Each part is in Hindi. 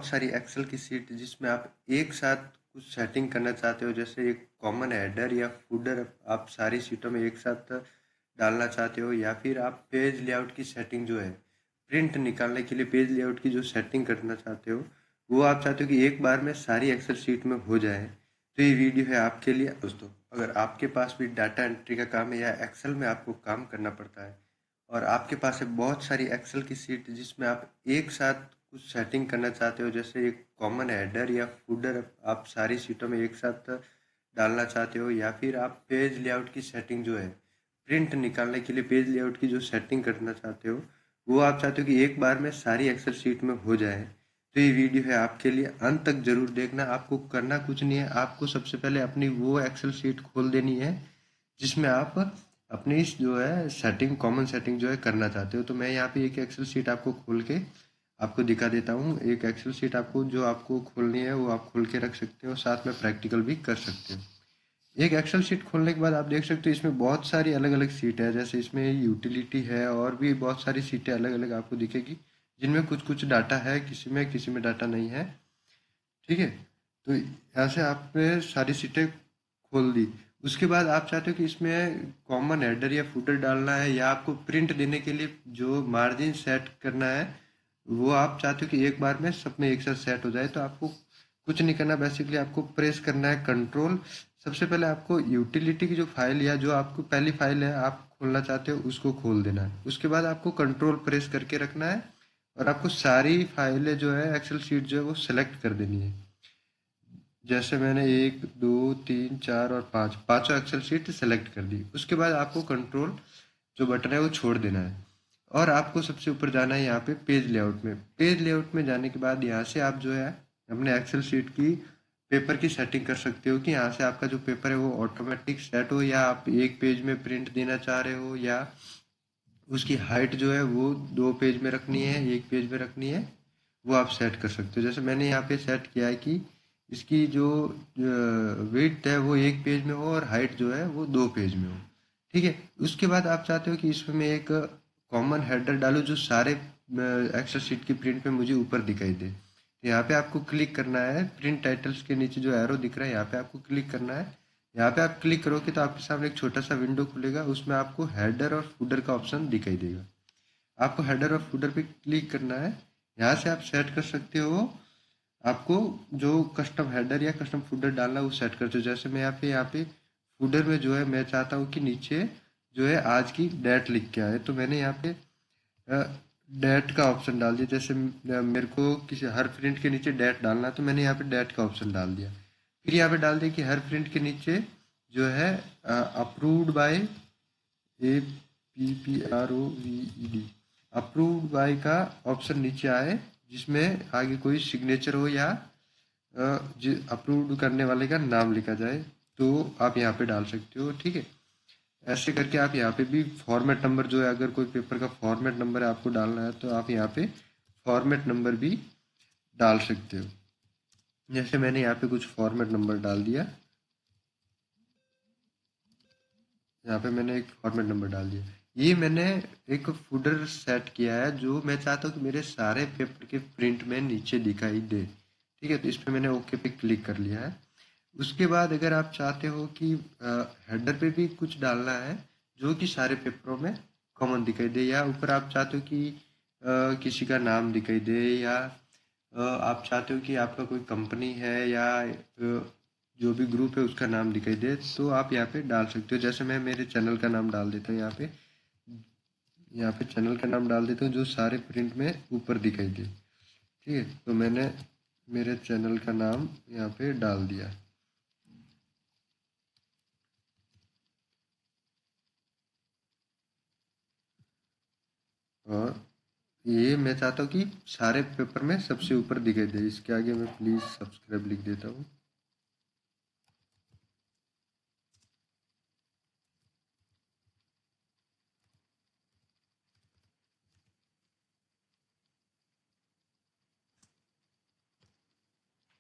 बहुत सारी एक्सेल की शीट जिसमें आप एक साथ कुछ सेटिंग करना चाहते हो, जैसे एक कॉमन हेडर या फूडर आप सारी शीटों में एक साथ डालना चाहते हो, या फिर आप पेज लेआउट की सेटिंग जो है प्रिंट निकालने के लिए पेज लेआउट की जो सेटिंग करना चाहते हो वो आप चाहते हो कि एक बार में सारी एक्सेल शीट में हो जाए, तो ये वीडियो है आपके लिए दोस्तों। अगर आपके पास भी डाटा एंट्री का काम है या एक्सेल में आपको काम करना पड़ता है और आपके पास है बहुत सारी एक्सेल की शीट जिसमें आप एक साथ कुछ सेटिंग करना चाहते हो, जैसे एक कॉमन हेडर या फूडर आप सारी शीटों में एक साथ डालना चाहते हो, या फिर आप पेज लेआउट की सेटिंग जो है प्रिंट निकालने के लिए पेज लेआउट की जो सेटिंग करना चाहते हो वो आप चाहते हो कि एक बार में सारी एक्सेल शीट में हो जाए, तो ये वीडियो है आपके लिए। अंत तक जरूर देखना। आपको करना कुछ नहीं है, आपको सबसे पहले अपनी वो एक्सेल शीट खोल देनी है जिसमें आप अपनी जो है सेटिंग कॉमन सेटिंग जो है करना चाहते हो। तो मैं यहाँ पे एक एक्सेल शीट आपको खोल के आपको दिखा देता हूँ। एक एक्सेल शीट आपको जो आपको खोलनी है वो आप खोल के रख सकते हो, साथ में प्रैक्टिकल भी कर सकते हो। एक एक्सेल शीट खोलने के बाद आप देख सकते हो इसमें बहुत सारी अलग अलग सीट है, जैसे इसमें यूटिलिटी है और भी बहुत सारी सीटें अलग अलग आपको दिखेगी, जिनमें कुछ कुछ डाटा है, किसी में डाटा नहीं है। ठीक है, तो यहाँ से आपने सारी सीटें खोल दी। उसके बाद आप चाहते हो कि इसमें कॉमन हेडर या फुटर डालना है, या आपको प्रिंट देने के लिए जो मार्जिन सेट करना है वो आप चाहते हो कि एक बार में सब में एक साथ सेट हो जाए। तो आपको कुछ नहीं करना, बेसिकली आपको प्रेस करना है कंट्रोल। सबसे पहले आपको यूटिलिटी की जो फाइल या जो आपको पहली फाइल है आप खोलना चाहते हो उसको खोल देना है। उसके बाद आपको कंट्रोल प्रेस करके रखना है और आपको सारी फाइलें जो है एक्सेल शीट जो है वो सिलेक्ट कर देनी है। जैसे मैंने 1 2 3 4 और 5 पांचों एक्सेल शीट सेलेक्ट कर दी। उसके बाद आपको कंट्रोल जो बटन है वो छोड़ देना है और आपको सबसे ऊपर जाना है यहाँ पे पेज लेआउट में। पेज लेआउट में जाने के बाद यहाँ से आप जो है अपने एक्सेल शीट की पेपर की सेटिंग कर सकते हो कि यहाँ से आपका जो पेपर है वो ऑटोमेटिक सेट हो, या आप एक पेज में प्रिंट देना चाह रहे हो, या उसकी हाइट जो है वो 2 पेज में रखनी है, 1 पेज में रखनी है, वो आप सेट कर सकते हो। जैसे मैंने यहाँ पे सेट किया है कि इसकी जो विड्थ है वो 1 पेज में हो और हाइट जो है वो 2 पेज में हो। ठीक है, उसके बाद आप चाहते हो कि इसमें एक कॉमन हेडर डालो जो सारे एक्सेल शीट की प्रिंट में मुझे ऊपर दिखाई दे। तो यहाँ पे आपको क्लिक करना है, प्रिंट टाइटल्स के नीचे जो एरो दिख रहा है यहाँ पे आपको क्लिक करना है। यहाँ पे आप क्लिक करोगे तो आपके सामने एक छोटा सा विंडो खुलेगा, उसमें आपको हेडर और फुटर का ऑप्शन दिखाई देगा। आपको हेडर और फुटर पे क्लिक करना है। यहाँ से आप सेट कर सकते हो आपको जो कस्टम हेडर या कस्टम फुटर डालना है वो सेट करते हो। जैसे मैं यहाँ पे फुटर में जो है मैं चाहता हूँ कि नीचे जो है आज की डेट लिख के आए, तो मैंने यहाँ पे डेट का ऑप्शन डाल दिया। जैसे मेरे को किसी हर प्रिंट के नीचे डेट डालना है तो मैंने यहाँ पे डेट का ऑप्शन डाल दिया। फिर यहाँ पे डाल दिया कि हर प्रिंट के नीचे जो है approved by APPROVED approved by का ऑप्शन नीचे आए, जिसमें आगे कोई सिग्नेचर हो या अप्रूव्ड करने वाले का नाम लिखा जाए, तो आप यहाँ पे डाल सकते हो। ठीक है, ऐसे करके आप यहाँ पे भी फॉर्मेट नंबर जो है, अगर कोई पेपर का फॉर्मेट नंबर है आपको डालना है तो आप यहाँ पे फॉर्मेट नंबर भी डाल सकते हो। जैसे मैंने यहाँ पे कुछ फॉर्मेट नंबर डाल दिया, यहाँ पे मैंने एक फॉर्मेट नंबर डाल दिया। ये मैंने एक फुटर सेट किया है जो मैं चाहता हूँ कि मेरे सारे पेपर के प्रिंट में नीचे दिखाई दे। ठीक है, तो इस पे मैंने ओके पे क्लिक कर लिया है। उसके बाद अगर आप चाहते हो कि हेडर पे भी कुछ डालना है जो कि सारे पेपरों में कॉमन दिखाई दे, या ऊपर आप चाहते हो कि किसी का नाम दिखाई दे, या आप चाहते हो कि आपका कोई कंपनी है या जो भी ग्रुप है उसका नाम दिखाई दे, तो आप यहाँ पे डाल सकते हो। जैसे मैं मेरे चैनल का नाम डाल देता हूँ यहाँ पे चैनल का नाम डाल देता हूँ जो सारे प्रिंट में ऊपर दिखाई दे। ठीक है, तो मैंने मेरे चैनल का नाम यहाँ पे डाल दिया। और ये मैं चाहता हूँ कि सारे पेपर में सबसे ऊपर दिखाई दे। इसके आगे मैं प्लीज सब्सक्राइब लिख देता हूँ।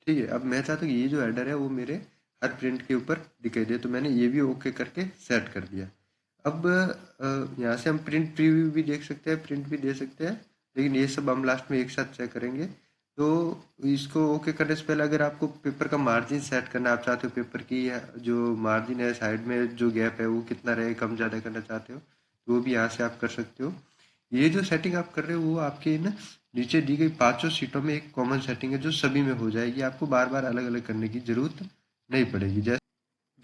ठीक है, अब मैं चाहता हूँ कि ये जो हेडर है वो मेरे हर प्रिंट के ऊपर दिखाई दे, तो मैंने ये भी ओके करके सेट कर दिया। अब यहाँ से हम प्रिंट प्रीव्यू भी देख सकते हैं, प्रिंट भी दे सकते हैं, लेकिन ये सब हम लास्ट में एक साथ चेक करेंगे। तो इसको ओके करने से पहले अगर आपको पेपर का मार्जिन सेट करना, आप चाहते हो पेपर की जो मार्जिन है साइड में जो गैप है वो कितना रहे, कम ज़्यादा करना चाहते हो तो वो भी यहाँ से आप कर सकते हो। ये जो सेटिंग आप कर रहे हो वो आपके ना नीचे दी गई पांचों सीटों में एक कॉमन सेटिंग है जो सभी में हो जाएगी, आपको बार बार अलग अलग करने की जरूरत नहीं पड़ेगी।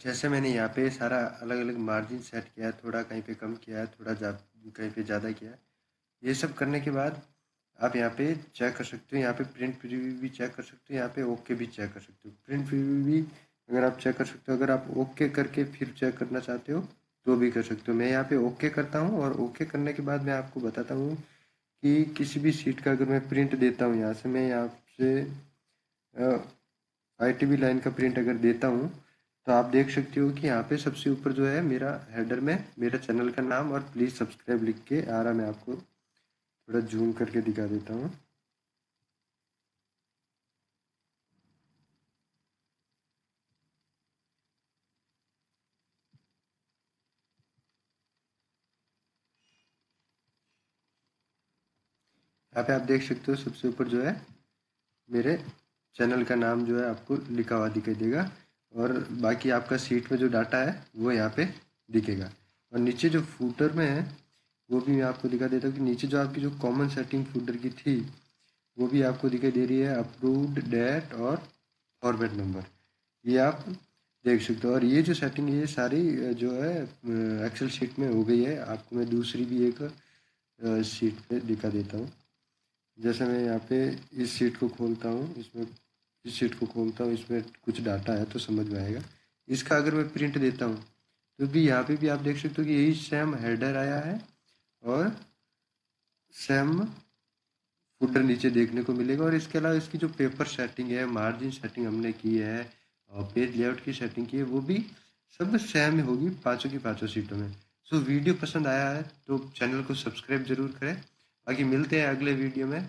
जैसे मैंने यहाँ पे सारा अलग अलग मार्जिन सेट किया है, थोड़ा कहीं पे कम किया है, थोड़ा कहीं पे ज़्यादा किया है। ये सब करने के बाद आप यहाँ पे चेक कर सकते हो, यहाँ पे प्रिंट प्रीव्यू भी चेक कर सकते हो, यहाँ पे ओके भी चेक कर सकते हो। प्रिंट प्रीव्यू भी अगर आप चेक कर सकते हो, अगर आप ओके करके फिर चेक करना चाहते हो तो भी कर सकते हो। मैं यहाँ पे ओके करता हूँ और ओके करने के बाद मैं आपको बताता हूँ कि किसी भी सीट का अगर मैं प्रिंट देता हूँ, यहाँ से मैं यहाँ से ITB लाइन का प्रिंट अगर देता हूँ तो आप देख सकते हो कि यहाँ पे सबसे ऊपर जो है मेरा हेडर में मेरा चैनल का नाम और प्लीज़ सब्सक्राइब लिख के आ रहा। मैं आपको थोड़ा जूम करके दिखा देता हूँ। यहाँ पे आप देख सकते हो सबसे ऊपर जो है मेरे चैनल का नाम जो है आपको लिखा हुआ दिखाई देगा और बाकी आपका सीट में जो डाटा है वो यहाँ पे दिखेगा। और नीचे जो फूटर में है वो भी मैं आपको दिखा देता हूँ कि नीचे जो आपकी जो कॉमन सेटिंग फूटर की थी वो भी आपको दिखाई दे रही है, अप्रूव्ड डेट और फॉर्मेट नंबर, ये आप देख सकते हो। और ये जो सेटिंग है ये सारी जो है एक्सेल शीट में हो गई है। आपको मैं दूसरी भी एक शीट पे दिखा देता हूँ। जैसे मैं यहाँ पे इस शीट को खोलता हूँ, इसमें इस शीट को खोलता हूँ, इसमें कुछ डाटा है तो समझ में आएगा। इसका अगर मैं प्रिंट देता हूँ तो भी यहाँ पे भी आप देख सकते हो कि यही सेम हेडर आया है और सेम फुटर नीचे देखने को मिलेगा। और इसके अलावा इसकी जो पेपर सेटिंग है, मार्जिन सेटिंग हमने की है और पेज लेआउट की सेटिंग की है वो भी सब सेम ही होगी पांचों की पांचों सीटों में। सो वीडियो पसंद आया है तो चैनल को सब्सक्राइब जरूर करें। बाकी मिलते हैं अगले वीडियो में।